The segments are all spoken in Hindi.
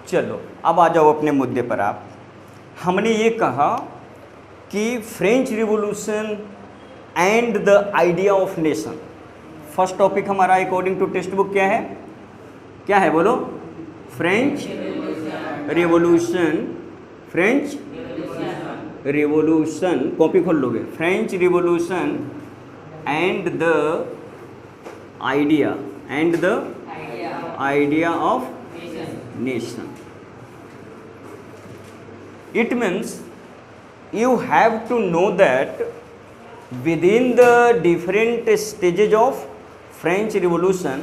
चलो अब आ जाओ अपने मुद्दे पर आप। हमने ये कहा कि French revolution and the idea of nation. First topic हमारा अकॉर्डिंग टू टेक्स्ट बुक क्या है? क्या है बोलो? French revolution. French revolution, copy खोल लोगे। French revolution and the idea of nation. It means you have to know that within the different stages of French Revolution,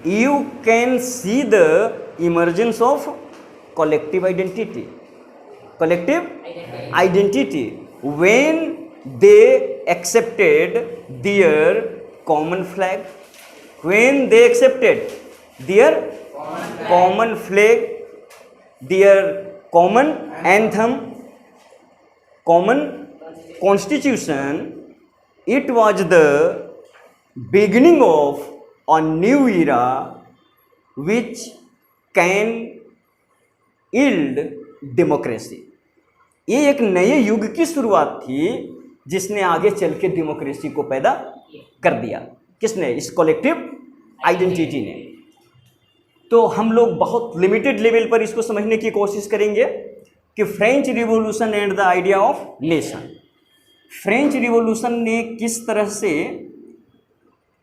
you can see the emergence of collective identity. When they accepted their common flag, their common flag, their common anthem, common constitution, it was the beginning of a new era which can yield democracy. ये एक नए युग की शुरुआत थी जिसने आगे चल के डेमोक्रेसी को पैदा कर दिया। किसने? इस कलेक्टिव आइडेंटिटी ने। तो हम लोग बहुत लिमिटेड लेवल पर इसको समझने की कोशिश करेंगे कि French revolution and the idea of nation. French revolution ने किस तरह से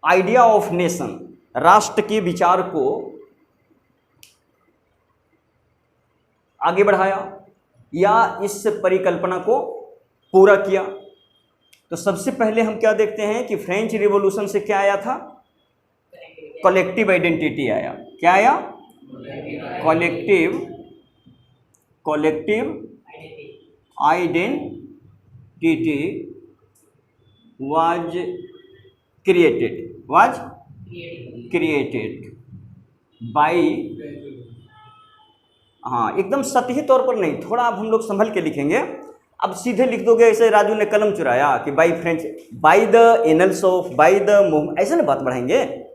आइडिया ऑफ नेशन, राष्ट्र के विचार को आगे बढ़ाया या इस परिकल्पना को पूरा किया। तो सबसे पहले हम क्या देखते हैं कि फ्रेंच रिवॉल्यूशन से क्या आया था? कलेक्टिव आइडेंटिटी आया। क्या आया? Collective identity was created bye, हाँ एकदम सतही तौर पर नहीं, थोड़ा अब हम लोग संभल के लिखेंगे। अब सीधे लिख दोगे ऐसे राजू ने कलम चुराया कि by French, bye the annals of, by the movement, ऐसे ना बात बढ़ाएंगे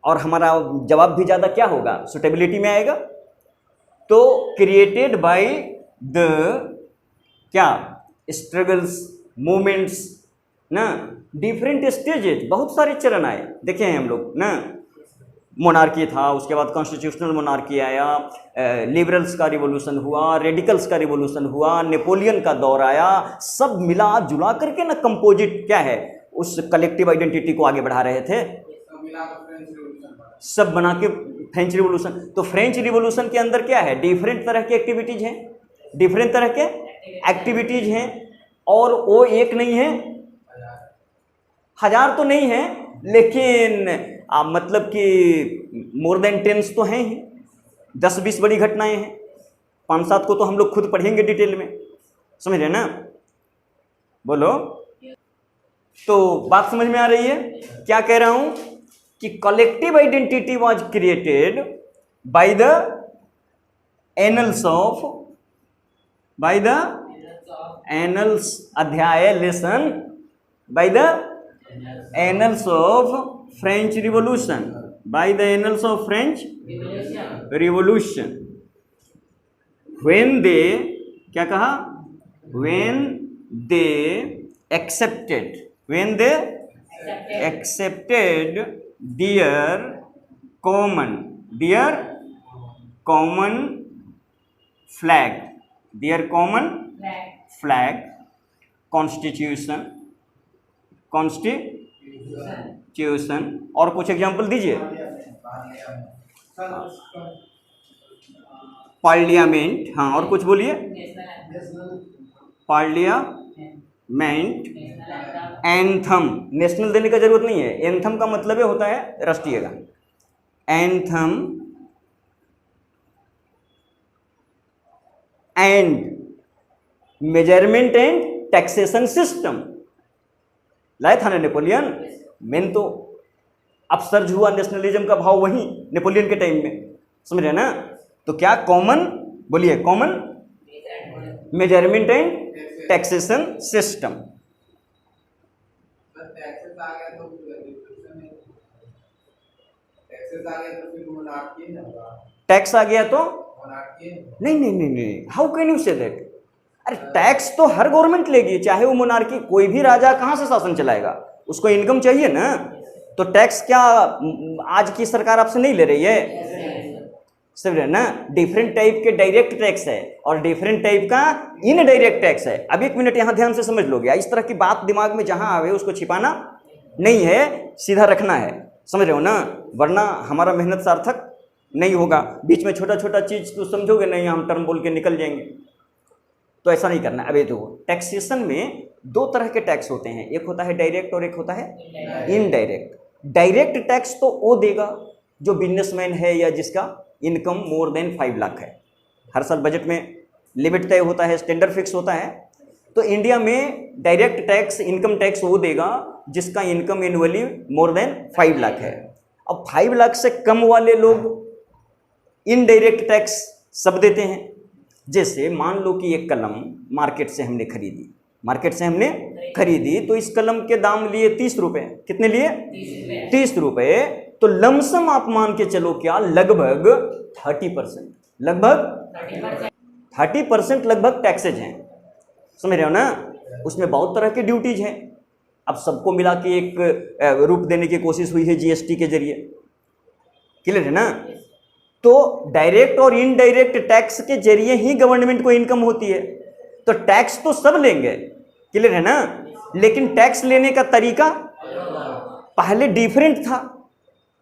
और हमारा जवाब भी ज़्यादा क्या होगा? सुटेबिलिटी में आएगा। तो क्रिएटेड बाय द क्या? स्ट्रगल्स, मूवमेंट्स ना, डिफरेंट स्टेजेज, बहुत सारे चरण आए देखे हैं हम लोग ना। मोनार्की था, उसके बाद कॉन्स्टिट्यूशनल मोनार्की आया, लिबरल्स का रिवॉल्यूशन हुआ, रेडिकल्स का रिवॉल्यूशन हुआ, नेपोलियन का दौर आया। सब मिला जुला करके ना कंपोजिट क्या है, उस कलेक्टिव आइडेंटिटी को आगे बढ़ा रहे थे, सब बना के फ्रेंच रिवॉल्यूशन। तो फ्रेंच रिवॉल्यूशन के अंदर क्या है? डिफरेंट तरह की एक्टिविटीज हैं, और वो एक नहीं है, हजार तो नहीं है, लेकिन मतलब कि मोर देन टेंस तो हैं ही, 10-20 बड़ी घटनाएं हैं, 5-7 को तो हम लोग खुद पढ़ेंगे डिटेल में, समझ रहे ना? बोलो। तो बात समझ में आ रही है? क्या कह रहा हूं कि collective identity was created by the annals of, अध्याय lesson, by the annals of French revolution, when they क्या कहा? When they accepted their common flag, constitution, और कुछ एग्जाम्पल दीजिए। पार्लियामेंट, हाँ और कुछ बोलिए। पार्लियामेंट, एंथम, नेशनल देने का जरूरत नहीं है, एंथम का मतलब होता है राष्ट्रीय गान। Anthem and measurement and taxation system लाए था ना नेपोलियन। मेन तो अपसर्ज हुआ नेशनलिज्म का भाव वहीं नेपोलियन के टाइम में, समझ रहे ना? तो क्या कॉमन, बोलिए, common measurement and taxation system. Tax आ गया तो नहीं नहीं नहीं नहीं, how can you say that? अरे टैक्स तो हर गवर्नमेंट लेगी, चाहे वो मोनार्की, कोई भी राजा कहां से शासन चलाएगा, उसको इनकम चाहिए ना। तो टैक्स क्या आज की सरकार आपसे नहीं ले रही है? समझ रहे ना, डिफरेंट टाइप के डायरेक्ट टैक्स है और डिफरेंट टाइप का इनडायरेक्ट टैक्स है। अब एक मिनट यहां ध्यान से समझ लोगे, इस तरह की बात दिमाग में जहां आवे उसको छिपाना नहीं है, सीधा रखना है, समझ रहे हो ना, वरना हमारा मेहनत सार्थक नहीं होगा। बीच में छोटा छोटा चीज तो समझोगे नहीं, हम टर्म बोल के निकल जाएंगे, तो ऐसा नहीं करना। अब ये देखो, टैक्सेशन में दो तरह के टैक्स होते हैं, एक होता है डायरेक्ट और एक होता है इनडायरेक्ट। डायरेक्ट टैक्स तो वो देगा जो बिजनेसमैन है या जिसका इनकम मोर देन 5 लाख है। हर साल बजट में लिमिट तय होता है, स्टैंडर्ड फिक्स होता है। तो इंडिया में डायरेक्ट टैक्स, इनकम टैक्स वो देगा जिसका income annually more than 5 lakh है। अब 5 लाख से कम वाले लोग इनडायरेक्ट टैक्स सब देते हैं। जैसे मान लो कि एक कलम मार्केट से हमने खरीदी, तो इस कलम के दाम लिए 30 रुपए। कितने लिए? 30 रुपए। तो लमसम आप मान के चलो क्या, लगभग 30%, लगभग 30% लगभग टैक्सेज हैं, समझ रहे हो ना। उसमें बहुत तरह के ड्यूटीज हैं। अब सबको मिला के एक रूप देने की कोशिश हुई है जीएसटी के जरिए, क्लियर है ना। तो डायरेक्ट और इनडायरेक्ट टैक्स के जरिए ही गवर्नमेंट को इनकम होती है। तो टैक्स तो सब लेंगे, क्लियर है ना, लेकिन टैक्स लेने का तरीका पहले डिफरेंट था,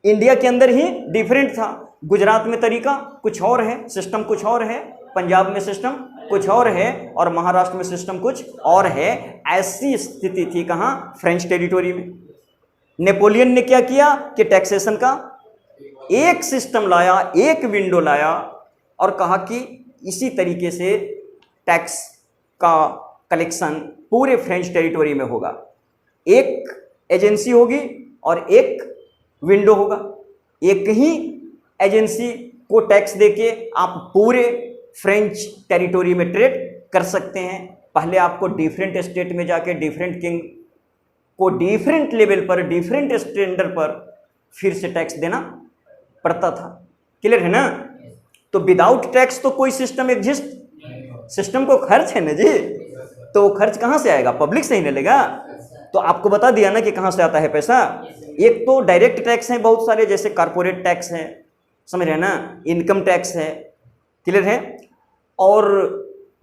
इंडिया के अंदर ही डिफरेंट था। गुजरात में तरीका कुछ और है, सिस्टम कुछ और है, पंजाब में सिस्टम कुछ और है और महाराष्ट्र में सिस्टम कुछ और है। ऐसी स्थिति थी कहाँ? फ्रेंच टेरिटोरी में। नेपोलियन ने क्या किया कि टैक्सेशन का एक सिस्टम लाया, एक विंडो लाया और कहा कि इसी तरीके से टैक्स का कलेक्शन पूरे फ्रेंच टेरिटोरी में होगा। एक एजेंसी होगी और एक विंडो होगा। एक ही एजेंसी को टैक्स देके आप पूरे फ्रेंच टेरिटोरी में ट्रेड कर सकते हैं। पहले आपको डिफरेंट स्टेट में जाके डिफरेंट किंग को डिफरेंट लेवल पर, डिफरेंट स्टैंडर्ड पर फिर से टैक्स देना पड़ता था, क्लियर है ना। तो विदाउट टैक्स तो कोई सिस्टम एग्जिस्ट, सिस्टम को खर्च है ना जी, तो वो खर्च कहां से आएगा? पब्लिक से ही मिलेगा। तो आपको बता दिया ना कि कहां से आता है पैसा। एक तो डायरेक्ट टैक्स है बहुत सारे, जैसे कारपोरेट टैक्स है, समझ रहे हैं ना, इनकम टैक्स है, क्लियर है, और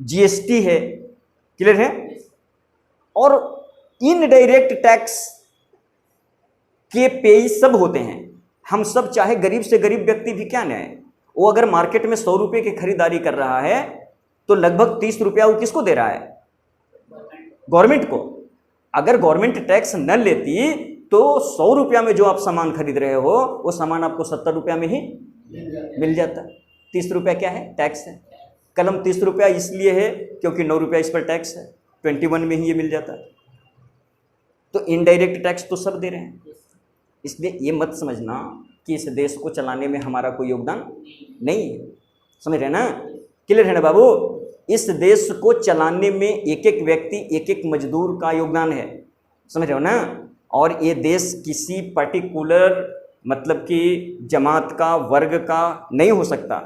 जीएसटी है, क्लियर है। और इनडायरेक्ट टैक्स के पेई सब होते हैं। हम सब, चाहे गरीब से गरीब व्यक्ति भी क्या न है, वो अगर मार्केट में 100 रुपये की खरीदारी कर रहा है तो लगभग 30 रुपया वो किसको दे रहा है? गवर्नमेंट को। अगर गवर्नमेंट टैक्स न लेती तो 100 रुपया में जो आप सामान खरीद रहे हो वो सामान आपको 70 रुपया में ही मिल जाता। 30 रुपया क्या है? टैक्स है। कलम 30 रुपया इसलिए है क्योंकि 9 रुपया इस पर टैक्स है, 21 में ही ये मिल जाता है। तो इनडायरेक्ट टैक्स तो सब दे रहे हैं। इसलिए ये मत समझना कि इस देश को चलाने में हमारा कोई योगदान नहीं है, समझ रहे ना, क्लियर है ना बाबू। इस देश को चलाने में एक एक व्यक्ति, एक एक मजदूर का योगदान है, समझ रहे हो ना। और ये देश किसी पर्टिकुलर मतलब कि जमात का, वर्ग का नहीं हो सकता,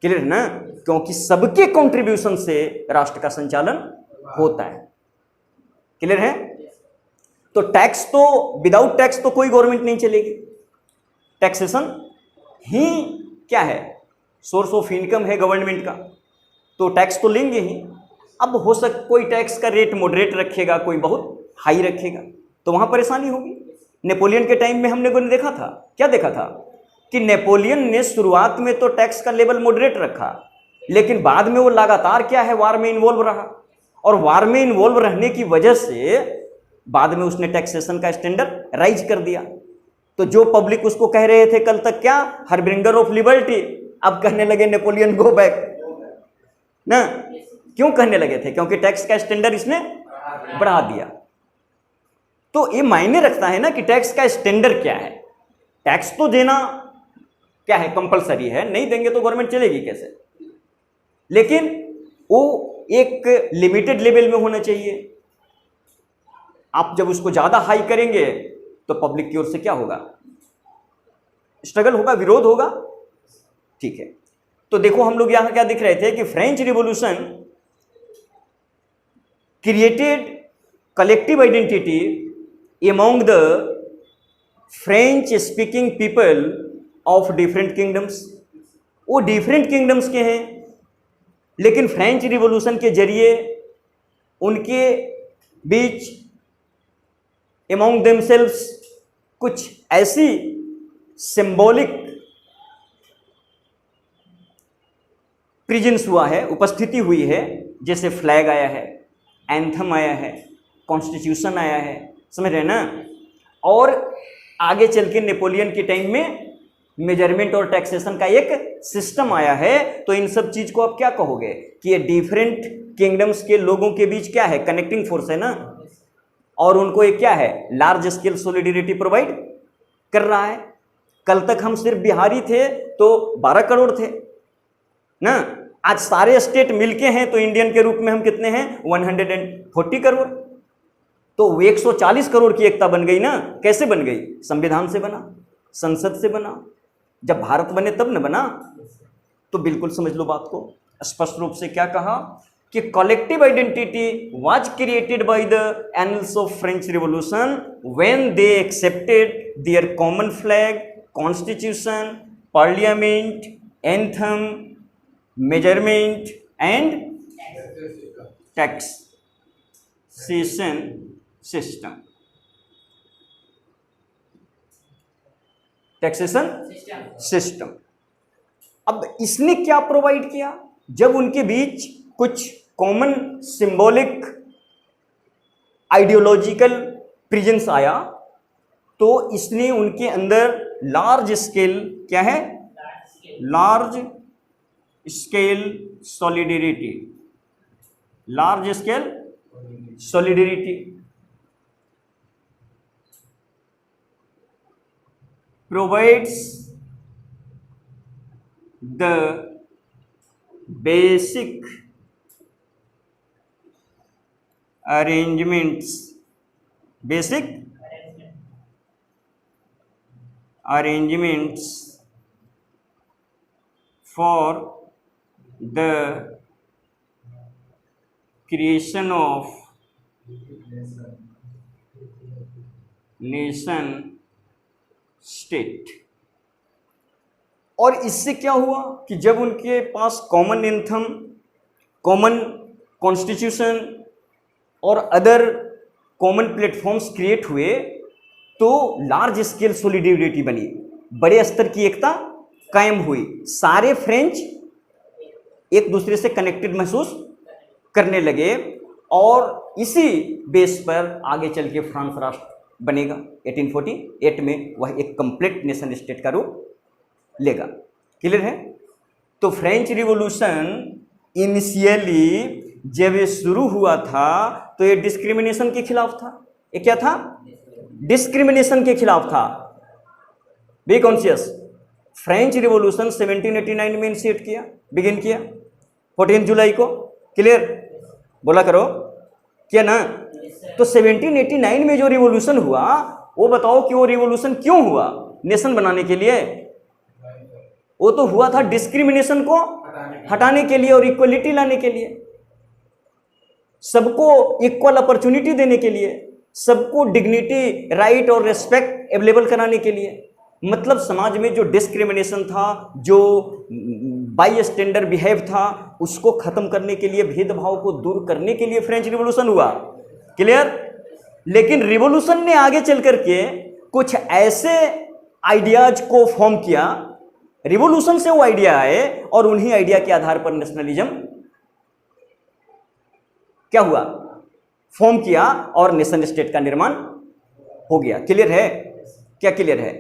क्लियर है ना, क्योंकि सबके कंट्रीब्यूशन से राष्ट्र का संचालन होता है, क्लियर है। तो टैक्स तो, विदाउट टैक्स तो कोई गवर्नमेंट नहीं चलेगी। टैक्सेशन ही क्या है? सोर्स ऑफ इनकम है गवर्नमेंट का, तो टैक्स तो लेंगे ही। अब हो सकता कोई टैक्स का रेट मॉडरेट रखेगा, कोई बहुत हाई रखेगा, तो वहां परेशानी होगी। नेपोलियन के टाइम में हमने को देखा था, क्या देखा था कि नेपोलियन ने शुरुआत में तो टैक्स का लेवल मॉडरेट रखा, लेकिन बाद में वो लगातार क्या है, वार में इन्वॉल्व रहा, और वार में इन्वॉल्व रहने की वजह से बाद में उसने टैक्सेशन का स्टैंडर्ड राइज कर दिया। तो जो पब्लिक उसको कह रहे थे कल तक क्या, हार्बिंगर ऑफ लिबर्टी, अब कहने लगे नेपोलियन गो बैक ना। क्यों कहने लगे थे? क्योंकि टैक्स का स्टैंडर्ड इसने बढ़ा दिया। तो ये मायने रखता है ना कि टैक्स का स्टैंडर्ड क्या है। टैक्स तो देना क्या है, कंपलसरी है, नहीं देंगे तो गवर्नमेंट चलेगी कैसे, लेकिन वो एक लिमिटेड लेवल में होना चाहिए। आप जब उसको ज्यादा हाई करेंगे तो पब्लिक की ओर से क्या होगा, स्ट्रगल होगा, विरोध होगा। ठीक है, तो देखो हम लोग यहां क्या दिख रहे थे कि French revolution created collective identity among the French speaking people of different kingdoms. वो डिफरेंट किंगडम्स के हैं, लेकिन फ्रेंच रिवॉल्यूशन के जरिए उनके बीच एमोंग देमसेल्व्स कुछ ऐसी सिंबॉलिक प्रेजेंस हुआ है, उपस्थिति हुई है, जैसे फ्लैग आया है, एंथम आया है, कॉन्स्टिट्यूशन आया है, समझ रहे हैं ना। और आगे चल के नेपोलियन के टाइम में मेजरमेंट और टैक्सेशन का एक सिस्टम आया है। तो इन सब चीज को आप क्या कहोगे कि ये डिफरेंट किंगडम्स के लोगों के बीच क्या है, कनेक्टिंग फोर्स है ना, और उनको एक क्या है, लार्ज स्केल सोलिडरिटी प्रोवाइड कर रहा है। कल तक हम सिर्फ बिहारी थे तो 12 करोड़ थे ना, आज सारे स्टेट मिलके हैं तो इंडियन के रूप में हम कितने हैं, 140 करोड़। तो 140 करोड़ की एकता बन गई ना। कैसे बन गई, संविधान से बना, संसद से बना, जब भारत बने तब न बना। तो बिल्कुल समझ लो बात को, स्पष्ट रूप से क्या कहा कि collective identity was created by the annals of French revolution when they accepted their common flag, constitution, parliament, anthem, measurement and taxation system. Taxation system. अब इसने क्या प्रोवाइड किया, जब उनके बीच कुछ कॉमन सिंबॉलिक आइडियोलॉजिकल प्रेजेंस आया, तो इसने उनके अंदर लार्ज स्केल क्या है, large scale solidarity, large scale solidarity provides the basic arrangements, basic arrangements for the creation of nation state. और इससे क्या हुआ कि जब उनके पास कॉमन एंथम, कॉमन कॉन्स्टिट्यूशन और अदर कॉमन प्लेटफॉर्म्स क्रिएट हुए, तो लार्ज स्केल सॉलिडरिटी बनी, बड़े स्तर की एकता कायम हुई। सारे फ्रेंच एक दूसरे से कनेक्टेड महसूस करने लगे, और इसी बेस पर आगे चल के फ्रांस राष्ट्र बनेगा। 1848 में वह एक कंप्लीट नेशन स्टेट का रूप लेगा। क्लियर है। तो फ्रेंच रिवॉल्यूशन इनिशियली जब ये शुरू हुआ था तो ये डिस्क्रिमिनेशन के खिलाफ था। ये क्या था, डिस्क्रिमिनेशन के खिलाफ था। Be conscious. फ्रेंच रिवॉल्यूशन 1789 में इनिशिएट किया, बिगिन किया 14 जुलाई को। क्लियर, बोला करो, क्या ना। तो 1789 में जो रिवॉल्यूशन हुआ, वो बताओ कि वो रिवॉल्यूशन क्यों हुआ, नेशन बनाने के लिए? वो तो हुआ था डिस्क्रिमिनेशन को हटाने के लिए और इक्वलिटी लाने के लिए, सबको इक्वल अपॉर्चुनिटी देने के लिए, सबको डिग्निटी, राइट और रेस्पेक्ट अवेलेबल कराने के लिए। मतलब समाज में जो डिस्क्रिमिनेशन था, जो बाई स्टैंडर्ड बिहेव था, उसको खत्म करने के लिए, भेदभाव को दूर करने के लिए फ्रेंच रिवॉल्यूशन हुआ। क्लियर। लेकिन रिवॉल्यूशन ने आगे चल करके कुछ ऐसे आइडियाज को फॉर्म किया, रिवॉल्यूशन से वो आइडिया आए और उन्हीं आइडिया के आधार पर नेशनलिज्म क्या हुआ, फॉर्म किया और नेशन स्टेट का निर्माण हो गया। क्लियर है। क्या क्लियर है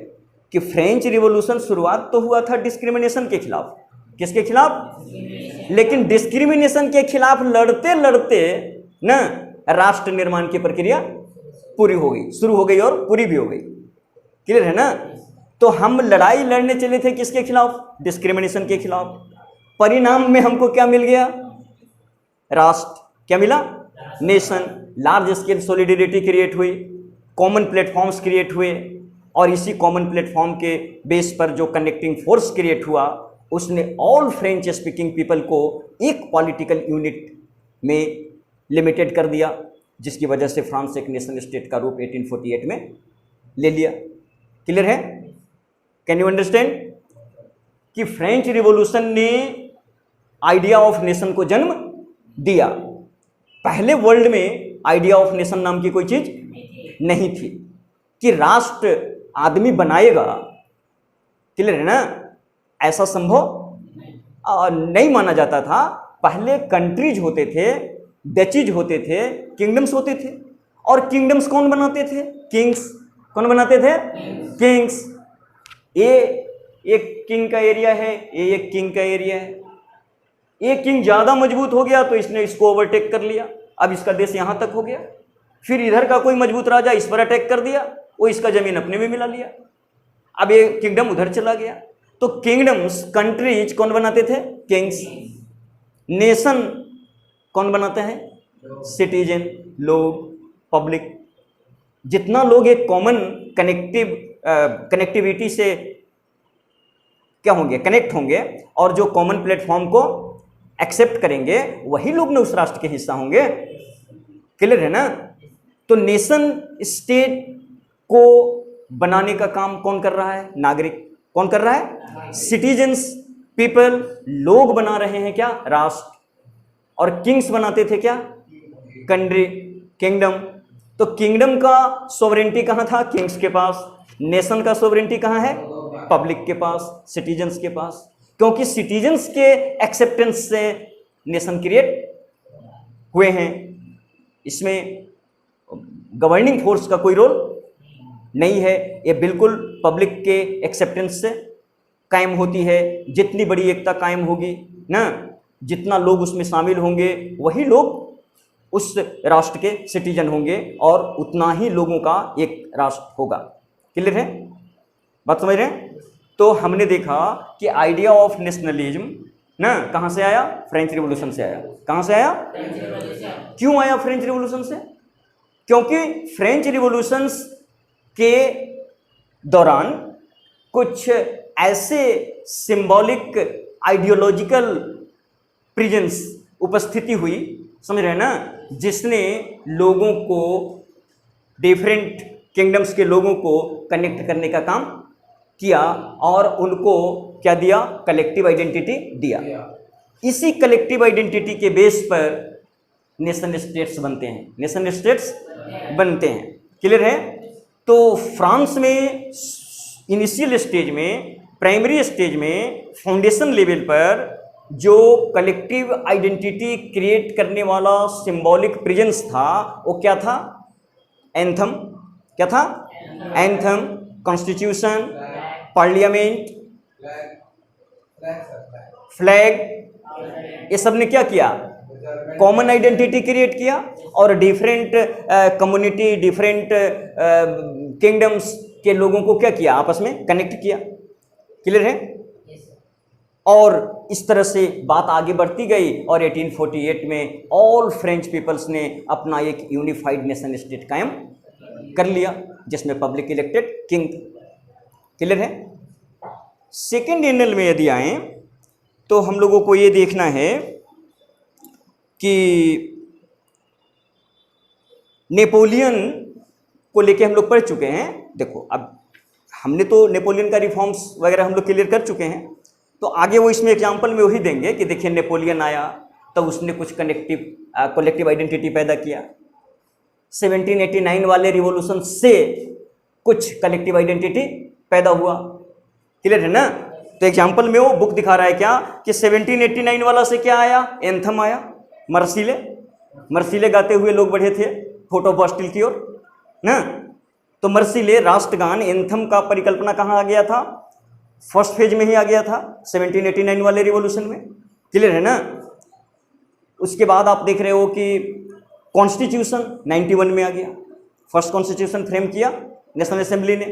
कि फ्रेंच रिवॉल्यूशन शुरुआत तो हुआ था डिस्क्रिमिनेशन के खिलाफ। किसके खिलाफ? लेकिन डिस्क्रिमिनेशन के खिलाफ लड़ते लड़ते ना राष्ट्र निर्माण की प्रक्रिया पूरी हो गई, शुरू हो गई और पूरी भी हो गई। क्लियर है ना। तो हम लड़ाई लड़ने चले थे किसके खिलाफ? डिस्क्रिमिनेशन के खिलाफ। परिणाम में हमको क्या मिल गया? राष्ट्र। क्या मिला? Nation. Large scale solidarity create हुई, कॉमन प्लेटफॉर्म्स क्रिएट हुए, और इसी कॉमन प्लेटफॉर्म के बेस पर जो कनेक्टिंग फोर्स क्रिएट हुआ, उसने ऑल फ्रेंच स्पीकिंग पीपल को एक पॉलिटिकल यूनिट में लिमिटेड कर दिया, जिसकी वजह से फ्रांस एक नेशन स्टेट का रूप 1848 में ले लिया। क्लियर है? कैन यू अंडरस्टैंड कि फ्रेंच रिवॉल्यूशन ने आइडिया ऑफ नेशन को जन्म दिया। पहले वर्ल्ड में आइडिया ऑफ नेशन नाम की कोई चीज नहीं थी कि राष्ट्र आदमी बनाएगा। क्लियर है ना? ऐसा संभव नहीं माना जाता था। पहले कंट्रीज होते थे, डचीज होते थे, किंगडम्स होते थे, और किंगडम्स कौन बनाते थे? किंग्स। कौन बनाते थे? किंग्स। ये एक किंग का एरिया है, ये एक किंग का एरिया है। एक किंग ज्यादा मजबूत हो गया तो इसने इसको ओवरटेक कर लिया, अब इसका देश यहां तक हो गया। फिर इधर का कोई मजबूत राजा इस पर अटैक कर दिया, वो इसका जमीन अपने में मिला लिया, अब ये किंगडम उधर चला गया। तो किंगडम्स, कंट्रीज कौन बनाते थे? किंग्स। नेशन कौन बनाते हैं? सिटीजन, लोग, पब्लिक। जितना लोग एक कॉमन कनेक्टिविटी से क्या होंगे? कनेक्ट होंगे, और जो कॉमन प्लेटफॉर्म को एक्सेप्ट करेंगे, वही लोग ना उस राष्ट्र के हिस्सा होंगे। क्लियर है ना? तो नेशन स्टेट को बनाने का काम कौन कर रहा है? नागरिक। कौन कर रहा है? सिटीजन्स, पीपल, लोग बना रहे हैं क्या? राष्ट्र। और किंग्स बनाते थे क्या? Country, kingdom. तो किंगडम का सोवरेंटी कहां था? किंग्स के पास। नेशन का सोवरेंटी कहां है? पब्लिक के पास, सिटीजन्स के पास। क्योंकि सिटीजन्स के एक्सेप्टेंस से नेशन क्रिएट हुए हैं। इसमें गवर्निंग फोर्स का कोई रोल नहीं है, ये बिल्कुल पब्लिक के एक्सेप्टेंस से कायम होती है। जितनी बड़ी एकता कायम होगी ना, जितना लोग उसमें शामिल होंगे, वही लोग उस राष्ट्र के सिटीजन होंगे, और उतना ही लोगों का एक राष्ट्र होगा। क्लियर है? बात समझ रहे हैं? तो हमने देखा कि आइडिया ऑफ नेशनलिज्म ना कहां से आया? फ्रेंच रिवॉल्यूशन से आया। कहां से आया? क्यों आया फ्रेंच रिवॉल्यूशन से? क्योंकि फ्रेंच रिवॉल्यूशन के दौरान कुछ ऐसे सिंबॉलिक आइडियोलॉजिकल प्रेजेंस उपस्थिति हुई, समझ रहे हैं ना, जिसने लोगों को, डिफरेंट किंगडम्स के लोगों को कनेक्ट करने का काम किया, और उनको क्या दिया? कलेक्टिव आइडेंटिटी दिया। इसी कलेक्टिव आइडेंटिटी के बेस पर नेशन स्टेट्स बनते हैं। नेशन स्टेट्स बनते हैं। क्लियर है? तो फ्रांस में इनिशियल स्टेज में, प्राइमरी स्टेज में, फाउंडेशन लेवल पर जो कलेक्टिव आइडेंटिटी क्रिएट करने वाला सिंबॉलिक प्रेजेंस था, वो क्या था? एंथम। क्या था? एंथम, कॉन्स्टिट्यूशन, पार्लियामेंट, फ्लैग, ये सब ने क्या किया? कॉमन आइडेंटिटी क्रिएट किया, और डिफरेंट कम्युनिटी, डिफरेंट किंगडम्स के लोगों को क्या किया? आपस में कनेक्ट किया। क्लियर है? और इस तरह से बात आगे बढ़ती गई, और 1848 में ऑल फ्रेंच पीपल्स ने अपना एक यूनिफाइड नेशन स्टेट कायम कर लिया, जिसमें पब्लिक इलेक्टेड किंग। क्लियर है? सेकेंड एनल में यदि आए तो हम लोगों को ये देखना है कि नेपोलियन को लेके हम लोग पढ़ चुके हैं। देखो, अब हमने तो नेपोलियन का रिफॉर्म्स वगैरह हम लोग क्लियर कर चुके हैं, तो आगे वो इसमें एग्जाम्पल में वही देंगे कि देखिए नेपोलियन आया तो उसने कुछ कलेक्टिव आइडेंटिटी पैदा किया। 1789 वाले रिवॉल्यूशन से कुछ कलेक्टिव आइडेंटिटी पैदा हुआ। क्लियर है ना? तो एग्जाम्पल में वो बुक दिखा रहा है क्या कि 1789 वाला से क्या आया? एंथम आया। मर्सीले गाते हुए लोग बढ़े थे फोर्ट ऑफ बास्टिल की ओर ना। तो मर्सीले राष्ट्रगान, एंथम का परिकल्पना कहाँ आ गया था? फर्स्ट फेज में ही आ गया था 1789 वाले रिवॉल्यूशन में। क्लियर है ना? उसके बाद आप देख रहे हो कि कॉन्स्टिट्यूशन 91 में आ गया। फर्स्ट कॉन्स्टिट्यूशन फ्रेम किया नेशनल असेंबली ने।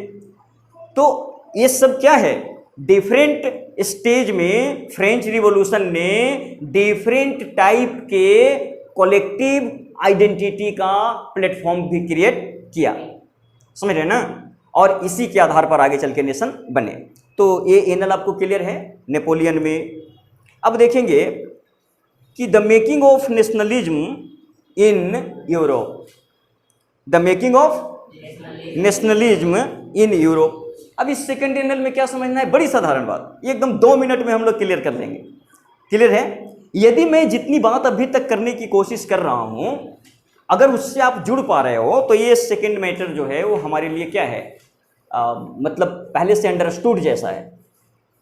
तो ये सब क्या है? डिफरेंट स्टेज में फ्रेंच रिवॉल्यूशन ने डिफरेंट टाइप के कलेक्टिव आइडेंटिटी का प्लेटफॉर्म भी क्रिएट किया। समझ रहे हैं ना? और इसी के आधार पर आगे चल के नेशन बने। तो ये एनल आपको क्लियर है नेपोलियन में। अब देखेंगे कि the making of nationalism in Europe, the making of nationalism in Europe. अब इस सेकेंड एनल में क्या समझना है, बड़ी साधारण बात, ये एकदम 2 मिनट में हम लोग क्लियर कर लेंगे। क्लियर है? यदि मैं जितनी बात अभी तक करने की कोशिश कर रहा हूं, अगर उससे आप जुड़ पा रहे हो तो ये सेकेंड मैटर जो है वो हमारे लिए क्या है, मतलब पहले से अंडरस्टूड जैसा है।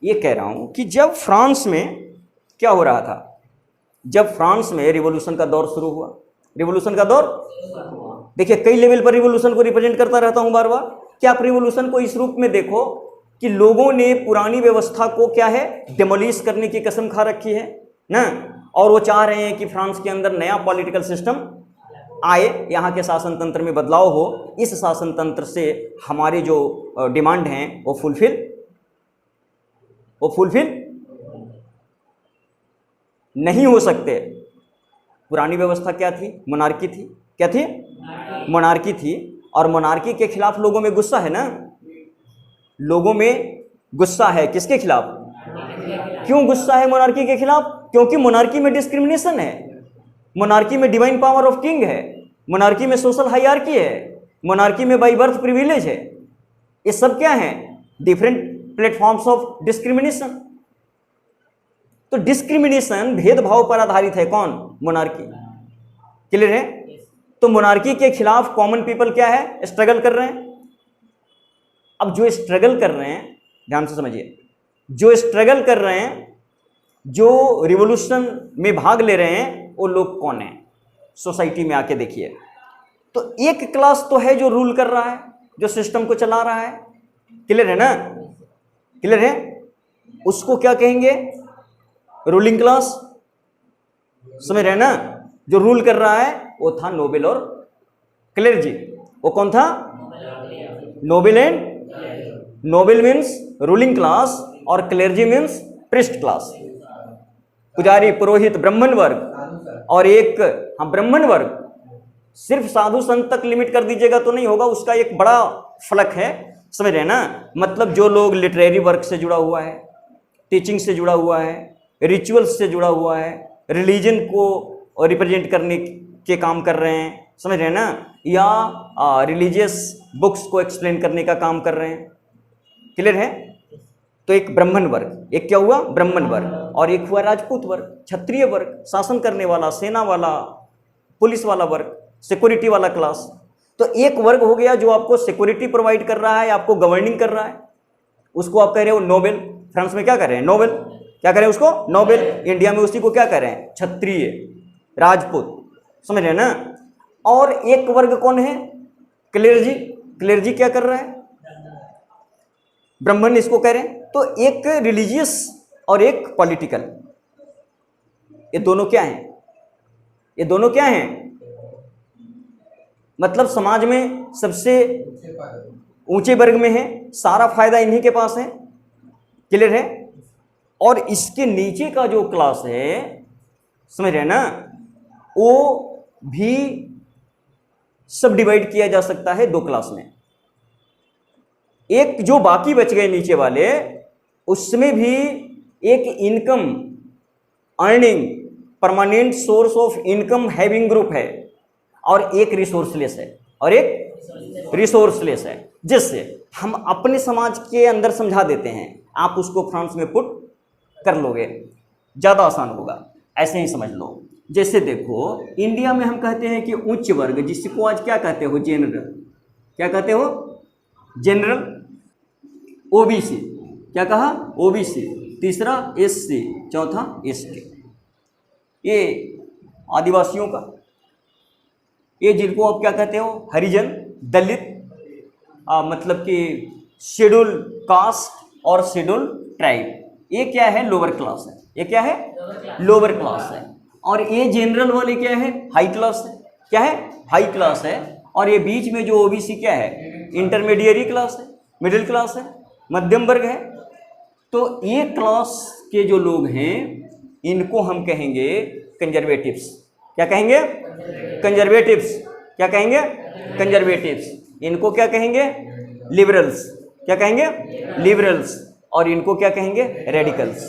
ये कह रहा हूं कि जब फ्रांस में क्या हो रहा था, जब फ्रांस में रिवॉल्यूशन का दौर शुरू हुआ, रिवॉल्यूशन का दौर, देखिए कई लेवल पर रिवॉल्यूशन को रिप्रेजेंट करता रहता हूं बार बार, कि आप रिवॉल्यूशन को इस रूप में देखो कि लोगों ने पुरानी व्यवस्था को क्या है, डिमोलिश करने की कसम खा रखी है ना, और वो चाह रहे हैं कि फ्रांस के अंदर नया पॉलिटिकल सिस्टम आए, यहाँ के शासन तंत्र में बदलाव हो, इस शासन तंत्र से हमारे जो डिमांड हैं वो फुलफिल नहीं हो सकते। पुरानी व्यवस्था क्या थी, मोनार्की थी। क्या थी? मोनार्की थी। और मोनार्की के खिलाफ लोगों में गुस्सा है ना, लोगों में गुस्सा है किसके खिलाफ? क्यों गुस्सा है मोनार्की के खिलाफ? क्योंकि मोनार्की में डिस्क्रिमिनेशन है, मोनार्की में डिवाइन पावर ऑफ किंग है, मोनार्की में सोशल हायरार्की है, मोनार्की में बाई बर्थ प्रिविलेज है। ये सब क्या है? Different platforms of discrimination. तो डिस्क्रिमिनेशन, भेदभाव पर आधारित है कौन? मोनार्की। क्लियर है? तो मोनार्की के खिलाफ कॉमन पीपल क्या है? स्ट्रगल कर रहे हैं। अब जो स्ट्रगल कर रहे हैं, ध्यान से समझिए, जो स्ट्रगल कर रहे हैं, जो रिवॉल्यूशन में भाग ले रहे हैं, वो लोग कौन है? सोसाइटी में आके देखिए, तो एक क्लास तो है जो रूल कर रहा है, जो सिस्टम को चला रहा है। क्लियर है ना? क्लियर है? उसको क्या कहेंगे? Ruling class. समझ रहे हैं ना? जो रूल कर रहा है वो था नोबेल और क्लेर्जी। वो कौन था? Nobel and, Nobel means ruling class और क्लेर्जी मीन्स प्रिस्ट क्लास, पुजारी, पुरोहित, ब्राह्मण वर्ग। और एक ब्राह्मण वर्ग सिर्फ साधु संत तक लिमिट कर दीजिएगा तो नहीं होगा, उसका एक बड़ा फलक है। समझ रहे हैं ना? मतलब जो लोग लिटरेरी वर्क से जुड़ा हुआ है, टीचिंग से जुड़ा हुआ है, रिचुअल्स से जुड़ा हुआ है, रिलीजन को रिप्रेजेंट करने के काम कर रहे हैं, समझ रहे हैं ना, या रिलीजियस बुक्स को एक्सप्लेन करने का काम कर रहे हैं। क्लियर है? तो एक ब्राह्मण वर्ग, एक क्या हुआ? ब्राह्मण वर्ग, और एक हुआ राजपूत वर्ग, क्षत्रिय वर्ग, शासन करने वाला, सेना वाला, पुलिस वाला वर्ग, सिक्योरिटी वाला क्लास। तो एक वर्ग हो गया जो आपको सिक्योरिटी प्रोवाइड कर रहा है, आपको गवर्निंग कर रहा है, उसको आप कह रहे हो नोबेल। फ्रांस में क्या कर रहे हैं? नोबेल। क्या करें उसको? नोबेल। इंडिया में उसी को क्या कह रहे हैं? क्षत्रिय, राजपूत। समझ रहे हैं ना? और एक वर्ग कौन है? क्लेर्जी। क्लेर्जी क्या कर रहा है? ब्राह्मण इसको कह रहे हैं। तो एक रिलीजियस और एक पॉलिटिकल, ये दोनों क्या हैं? ये दोनों क्या हैं? मतलब समाज में सबसे ऊंचे वर्ग में है, सारा फायदा इन्हीं के पास है। क्लियर है? और इसके नीचे का जो क्लास है, समझ रहे हैं ना, वो भी सब डिवाइड किया जा सकता है 2 क्लास में। एक जो बाकी बच गए नीचे वाले, उसमें भी एक income earning permanent source of income having group है, और एक रिसोर्सलेस है, और एक रिसोर्सलेस है, जिससे हम अपने समाज के अंदर समझा देते हैं। आप उसको फ्रांस में पुट कर लोगे, ज़्यादा आसान होगा। ऐसे ही समझ लो। जैसे देखो, इंडिया में हम कहते हैं कि उच्च वर्ग, जिसको आज क्या कहते हो? जनरल। क्या कहते हो? जनरल। ओबीसी, क्या कहा? ओबीसी। तीसरा एससी, चौथा एसटी। ये आदिवासियों का, ये जिनको आप क्या कहते हो? हरिजन, दलित, मतलब कि शेड्यूल कास्ट और शेड्यूल ट्राइब। ये क्या है? लोअर क्लास है। ये क्या है? लोअर क्लास है। और ये जनरल वाले क्या है? हाई क्लास है। क्या है? हाई क्लास है। और ये बीच में जो ओबीसी क्या है? इंटरमीडिएरी क्लास है, मिडिल क्लास है, मध्यम वर्ग है। तो ये क्लास के जो लोग हैं, इनको हम कहेंगे कंजर्वेटिव्स। क्या कहेंगे? कंजर्वेटिव्स। क्या कहेंगे? कंजर्वेटिव्स। इनको क्या कहेंगे? लिबरल्स। क्या कहेंगे? लिबरल्स। और इनको क्या कहेंगे? रेडिकल्स।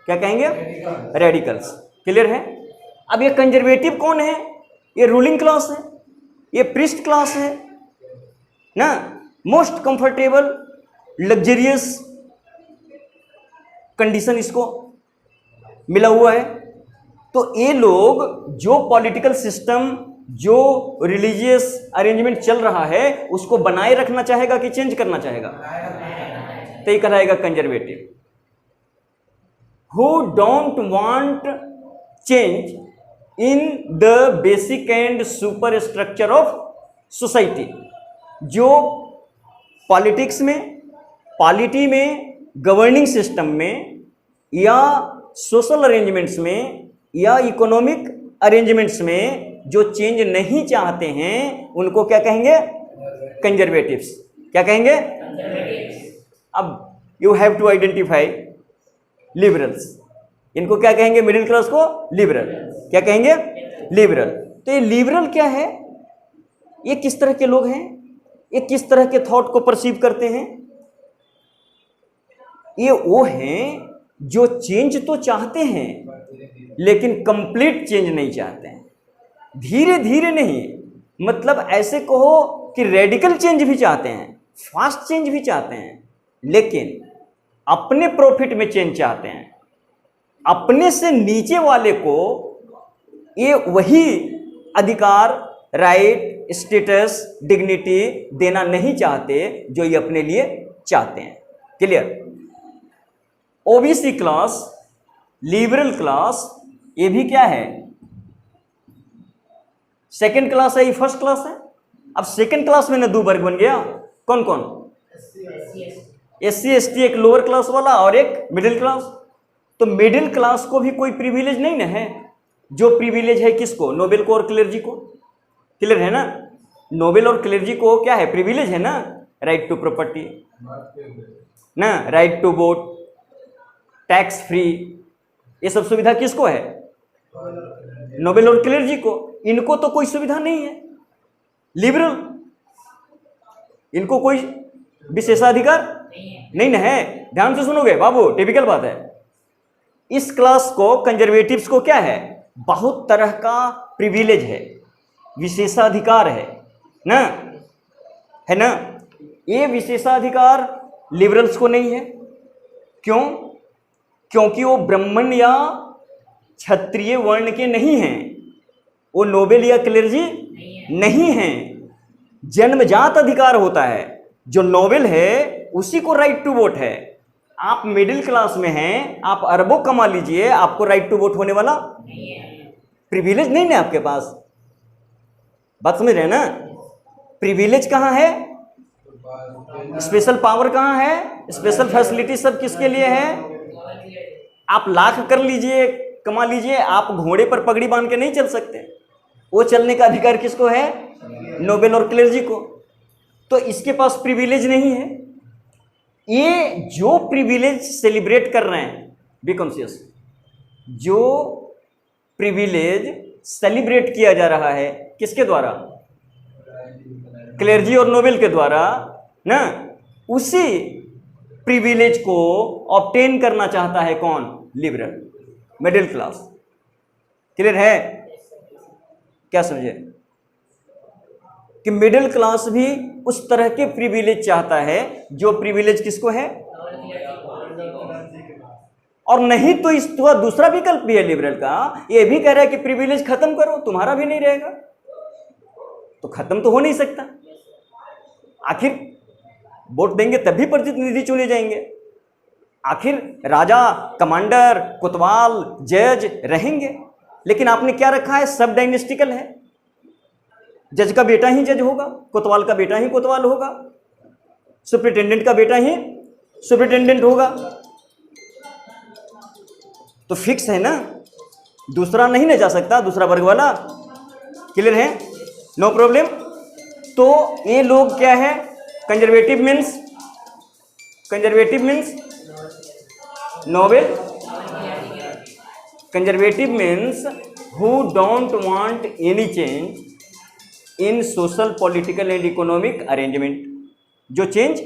क्या कहेंगे? रेडिकल्स। क्लियर है? अब ये कंजर्वेटिव कौन है? ये रूलिंग क्लास है, ये प्रिस्ट क्लास है ना, मोस्ट कंफर्टेबल लग्जरियस कंडीशन इसको मिला हुआ है। तो ये लोग जो पॉलिटिकल सिस्टम, जो रिलीजियस अरेंजमेंट चल रहा है उसको बनाए रखना चाहेगा कि चेंज करना चाहेगा? तो ये कहलाएगा conservative. Who don't want change in the basic and super structure of society. जो पॉलिटिक्स में, पॉलिटी में, गवर्निंग सिस्टम में या सोशल अरेंजमेंट्स में या इकोनॉमिक अरेंजमेंट्स में जो चेंज नहीं चाहते हैं उनको क्या कहेंगे? कंजर्वेटिव्स। क्या कहेंगे? अब you have to identify liberals. इनको क्या कहेंगे? मिडिल क्लास को लिबरल। क्या कहेंगे? लिबरल। तो ये लिबरल क्या है? ये किस तरह के लोग हैं? ये किस तरह के थॉट को परसीव करते हैं? ये वो हैं जो चेंज तो चाहते हैं लेकिन कंप्लीट चेंज नहीं चाहते हैं, धीरे धीरे नहीं, मतलब ऐसे कहो कि रेडिकल चेंज भी चाहते हैं, फास्ट चेंज भी चाहते हैं, लेकिन अपने प्रॉफिट में चेंज चाहते हैं। अपने से नीचे वाले को ये वही अधिकार, राइट, स्टेटस, डिग्निटी देना नहीं चाहते जो ये अपने लिए चाहते हैं। Clear? OBC class, liberal class, ये भी क्या है? सेकंड क्लास है, ये फर्स्ट क्लास है। अब सेकंड क्लास में ना दो वर्ग बन गया, कौन कौन? एससी एसटी, एक लोअर क्लास वाला और एक मिडिल क्लास। तो मिडिल क्लास को भी कोई प्रिविलेज नहीं ना है। जो प्रिविलेज है किसको? नोबेल को और क्लेर्जी को। क्लियर है ना? नोबेल और क्लेर्जी को क्या है? प्रिविलेज है ना, राइट टू प्रॉपर्टी ना, right to vote, tax free, ये सब सुविधा किसको है? नोबेल और क्लेर्जी को। इनको तो कोई सुविधा नहीं है। लिबरल, इनको कोई विशेषाधिकार नहीं ना है। ध्यान से सुनोगे बाबू, टिपिकल बात है। इस क्लास को, कंजर्वेटिव्स को क्या है? बहुत तरह का प्रिविलेज है, विशेषाधिकार है ना, है ना। ये विशेषाधिकार लिबरल्स को नहीं है। क्यों? क्योंकि वो ब्राह्मण या क्षत्रिय वर्ण के नहीं हैं, वो नोबेल या क्लेर्जी नहीं हैं। जन्मजात अधिकार होता है। जो नोबेल है उसी को राइट टू वोट है। आप मिडिल क्लास में हैं, आप अरबों कमा लीजिए, आपको राइट टू वोट होने वाला प्रिविलेज नहीं है आपके पास। बात समझ रहे हैं ना? प्रिविलेज कहाँ है? स्पेशल पावर कहाँ है? स्पेशल फैसिलिटी सब किसके लिए है? आप लाख कर लीजिए, कमा लीजिए, आप घोड़े पर पगड़ी बांध के नहीं चल सकते। वो चलने का अधिकार किसको है? नोबेल और क्लेर्जी को। तो इसके पास प्रिविलेज नहीं है। ये जो प्रिविलेज सेलिब्रेट कर रहे हैं, बी कॉन्शियस, जो प्रिविलेज सेलिब्रेट किया जा रहा है किसके द्वारा? क्लेर्जी और नोबेल के द्वारा ना। उसी प्रिविलेज को ऑब्टेन करना चाहता है कौन? Liberal, middle class. क्लियर है? क्या समझे? कि मिडिल क्लास भी उस तरह के प्रिविलेज चाहता है जो प्रिविलेज किसको है? और नहीं तो इस दूसरा विकल्प भी है लिबरल का, ये भी कह रहा है कि प्रिविलेज खत्म करो, तुम्हारा भी नहीं रहेगा। तो खत्म तो हो नहीं सकता। आखिर वोट देंगे तभी प्रतिनिधि चुने जाएंगे। आखिर राजा, कमांडर, कोतवाल, जज रहेंगे। लेकिन आपने क्या रखा है? सब डायनेस्टिकल है। जज का बेटा ही जज होगा, कोतवाल का बेटा ही कोतवाल होगा, सुप्रिटेंडेंट का बेटा ही सुप्रिटेंडेंट होगा। तो फिक्स है ना, दूसरा नहीं ना जा सकता, दूसरा वर्ग वाला। क्लियर है? No problem. तो ये लोग क्या है? Conservative means noble. Conservative means who don't want any change in social, political and economic arrangement. जो चेंज